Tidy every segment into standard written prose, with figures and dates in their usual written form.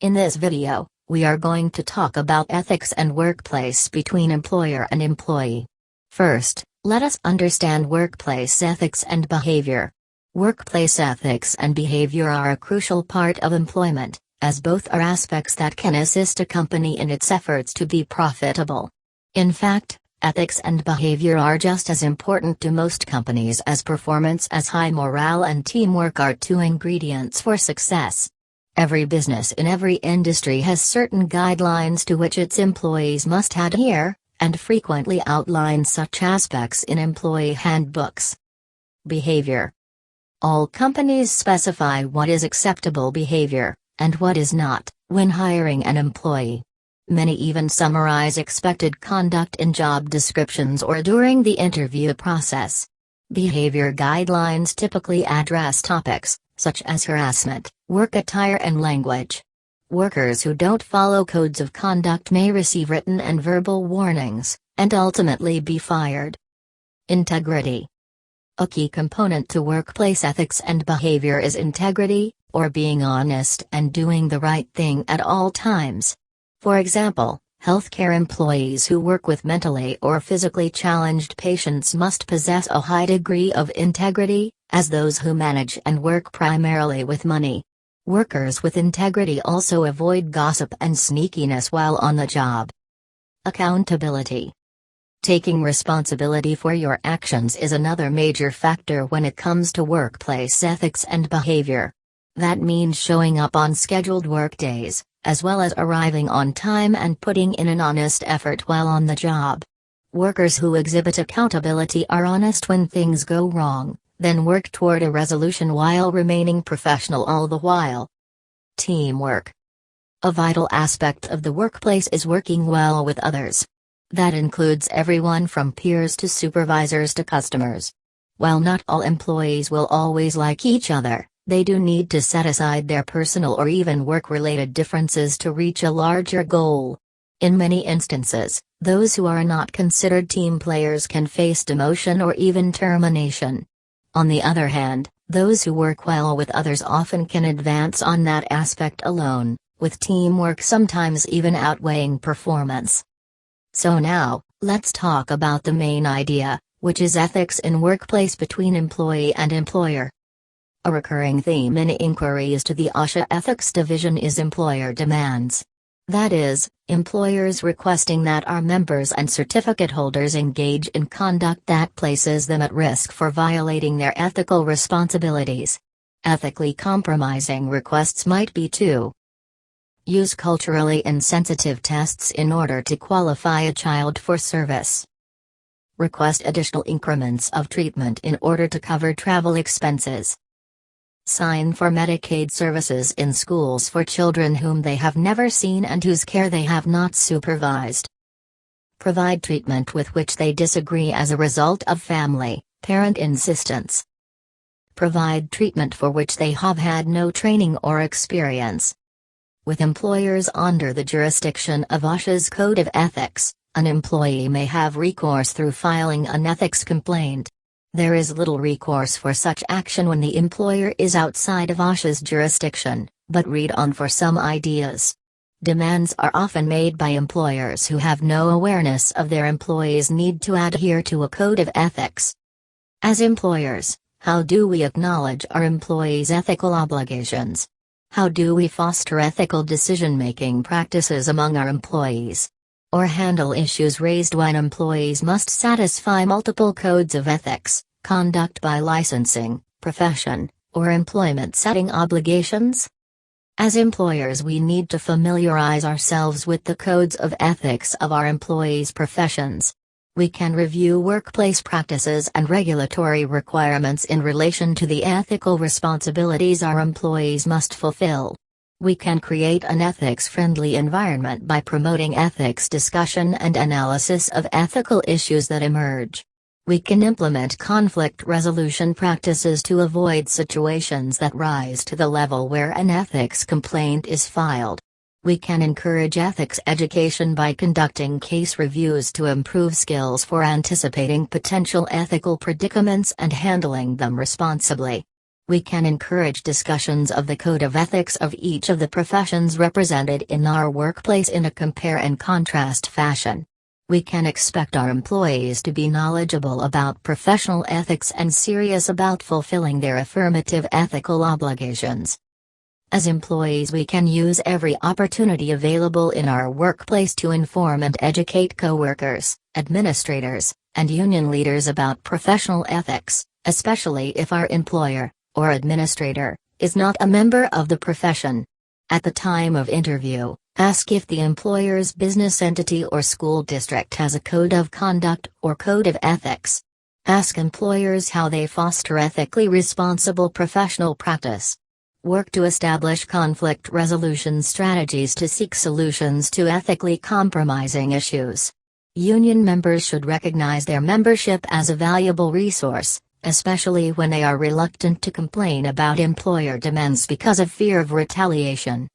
In this video, we are going to talk about ethics and workplace between employer and employee. First, let us understand workplace ethics and behavior. Workplace ethics and behavior are a crucial part of employment, as both are aspects that can assist a company in its efforts to be profitable. In fact, ethics and behavior are just as important to most companies as performance, as high morale and teamwork are two ingredients for success. Every business in every industry has certain guidelines to which its employees must adhere, and frequently outline such aspects in employee handbooks. Behavior. All companies specify what is acceptable behavior, and what is not, when hiring an employee. Many even summarize expected conduct in job descriptions or during the interview process. Behavior guidelines typically address topics such as harassment, work attire and language. Workers who don't follow codes of conduct may receive written and verbal warnings, and ultimately be fired. Integrity. A key component to workplace ethics and behavior is integrity, or being honest and doing the right thing at all times. For example, healthcare employees who work with mentally or physically challenged patients must possess a high degree of integrity, as those who manage and work primarily with money. Workers with integrity also avoid gossip and sneakiness while on the job. Accountability. Taking responsibility for your actions is another major factor when it comes to workplace ethics and behavior. That means showing up on scheduled work days, as well as arriving on time and putting in an honest effort while on the job. Workers who exhibit accountability are honest when things go wrong, then work toward a resolution while remaining professional all the while. Teamwork. A vital aspect of the workplace is working well with others. That includes everyone from peers to supervisors to customers. While not all employees will always like each other, they do need to set aside their personal or even work-related differences to reach a larger goal. In many instances, those who are not considered team players can face demotion or even termination. On the other hand, those who work well with others often can advance on that aspect alone, with teamwork sometimes even outweighing performance. So now, let's talk about the main idea, which is ethics in workplace between employee and employer. A recurring theme in inquiries to the OSHA Ethics Division is employer demands. That is, employers requesting that our members and certificate holders engage in conduct that places them at risk for violating their ethical responsibilities. Ethically compromising requests might be to use culturally insensitive tests in order to qualify a child for service. Request additional increments of treatment in order to cover travel expenses. Sign for Medicaid services in schools for children whom they have never seen and whose care they have not supervised. Provide treatment with which they disagree as a result of family, parent insistence. Provide treatment for which they have had no training or experience. With employers under the jurisdiction of OSHA's Code of Ethics, an employee may have recourse through filing an ethics complaint. There is little recourse for such action when the employer is outside of OSHA's jurisdiction, but read on for some ideas. Demands are often made by employers who have no awareness of their employees' need to adhere to a code of ethics. As employers, how do we acknowledge our employees' ethical obligations? How do we foster ethical decision-making practices among our employees? Or handle issues raised when employees must satisfy multiple codes of ethics, conduct by licensing, profession, or employment setting obligations? As employers, we need to familiarize ourselves with the codes of ethics of our employees' professions. We can review workplace practices and regulatory requirements in relation to the ethical responsibilities our employees must fulfill. We can create an ethics-friendly environment by promoting ethics discussion and analysis of ethical issues that emerge. We can implement conflict resolution practices to avoid situations that rise to the level where an ethics complaint is filed. We can encourage ethics education by conducting case reviews to improve skills for anticipating potential ethical predicaments and handling them responsibly. We can encourage discussions of the code of ethics of each of the professions represented in our workplace in a compare and contrast fashion. We can expect our employees to be knowledgeable about professional ethics and serious about fulfilling their affirmative ethical obligations. As employees, we can use every opportunity available in our workplace to inform and educate coworkers, administrators, and union leaders about professional ethics, especially if our employer, or administrator, is not a member of the profession. At the time of interview, ask if the employer's business entity or school district has a code of conduct or code of ethics. Ask employers how they foster ethically responsible professional practice. Work to establish conflict resolution strategies to seek solutions to ethically compromising issues. Union members should recognize their membership as a valuable resource, especially when they are reluctant to complain about employer demands because of fear of retaliation.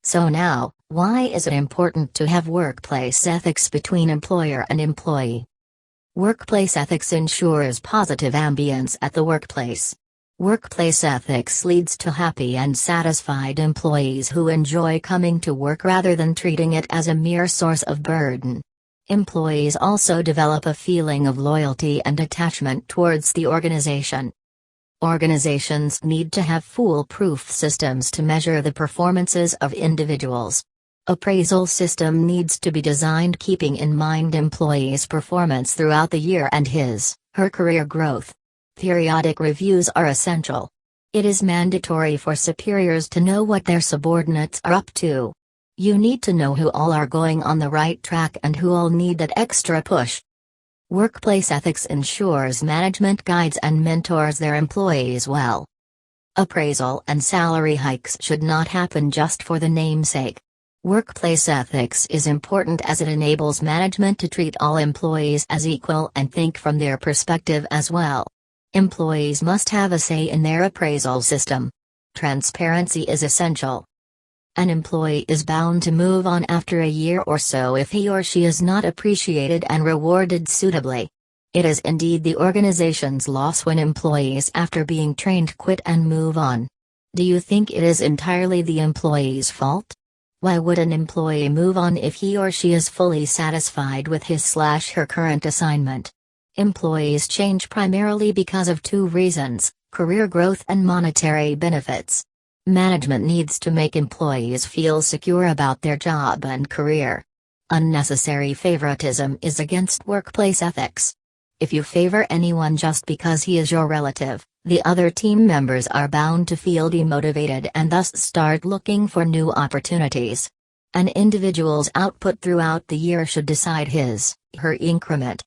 So now, why is it important to have workplace ethics between employer and employee? Workplace ethics ensures positive ambience at the workplace. Workplace ethics leads to happy and satisfied employees who enjoy coming to work rather than treating it as a mere source of burden. Employees also develop a feeling of loyalty and attachment towards the organization. Organizations need to have foolproof systems to measure the performances of individuals. Appraisal system needs to be designed keeping in mind employees' performance throughout the year and her career growth. Periodic reviews are essential. It is mandatory for superiors to know what their subordinates are up to. You need to know who all are going on the right track and who all need that extra push. Workplace ethics ensures management guides and mentors their employees well. Appraisal and salary hikes should not happen just for the namesake. Workplace ethics is important as it enables management to treat all employees as equal and think from their perspective as well. Employees must have a say in their appraisal system. Transparency is essential. An employee is bound to move on after a year or so if he or she is not appreciated and rewarded suitably. It is indeed the organization's loss when employees after being trained quit and move on. Do you think it is entirely the employee's fault? Why would an employee move on if he or she is fully satisfied with his/her current assignment? Employees change primarily because of two reasons: career growth and monetary benefits. Management needs to make employees feel secure about their job and career. Unnecessary favoritism is against workplace ethics. If you favor anyone just because he is your relative, the other team members are bound to feel demotivated and thus start looking for new opportunities. An individual's output throughout the year should decide his/her increment.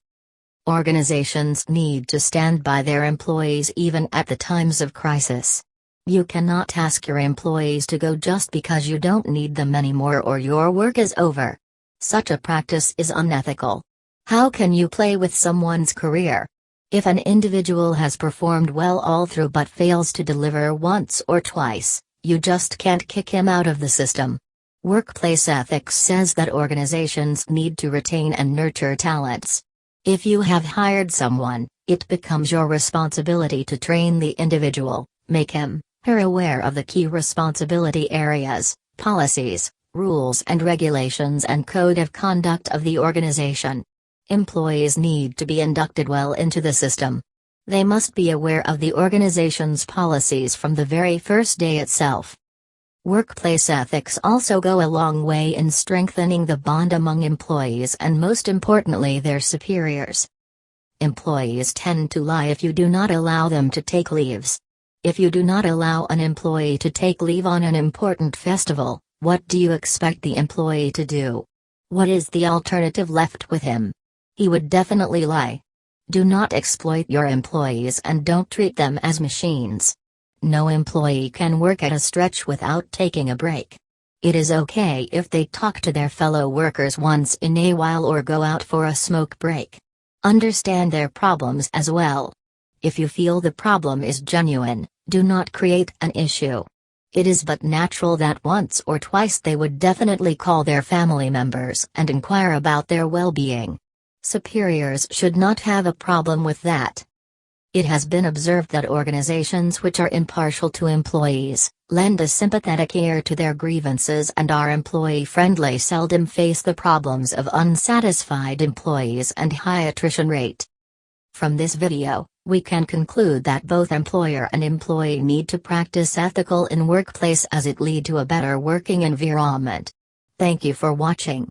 Organizations need to stand by their employees even at the times of crisis. You cannot ask your employees to go just because you don't need them anymore or your work is over. Such a practice is unethical. How can you play with someone's career? If an individual has performed well all through but fails to deliver once or twice, you just can't kick him out of the system. Workplace ethics says that organizations need to retain and nurture talents. If you have hired someone, it becomes your responsibility to train the individual, make him/her aware of the key responsibility areas, policies, rules and regulations and code of conduct of the organization. Employees need to be inducted well into the system. They must be aware of the organization's policies from the very first day itself. Workplace ethics also go a long way in strengthening the bond among employees and most importantly their superiors. Employees tend to lie if you do not allow them to take leaves. If you do not allow an employee to take leave on an important festival, what do you expect the employee to do? What is the alternative left with him? He would definitely lie. Do not exploit your employees and don't treat them as machines. No employee can work at a stretch without taking a break. It is okay if they talk to their fellow workers once in a while or go out for a smoke break. Understand their problems as well. If you feel the problem is genuine, do not create an issue. It is but natural that once or twice they would definitely call their family members and inquire about their well-being. Superiors should not have a problem with that. It has been observed that organizations which are impartial to employees, lend a sympathetic ear to their grievances and are employee-friendly seldom face the problems of unsatisfied employees and high attrition rate. From this video, we can conclude that both employer and employee need to practice ethical in workplace as it lead to a better working environment. Thank you for watching.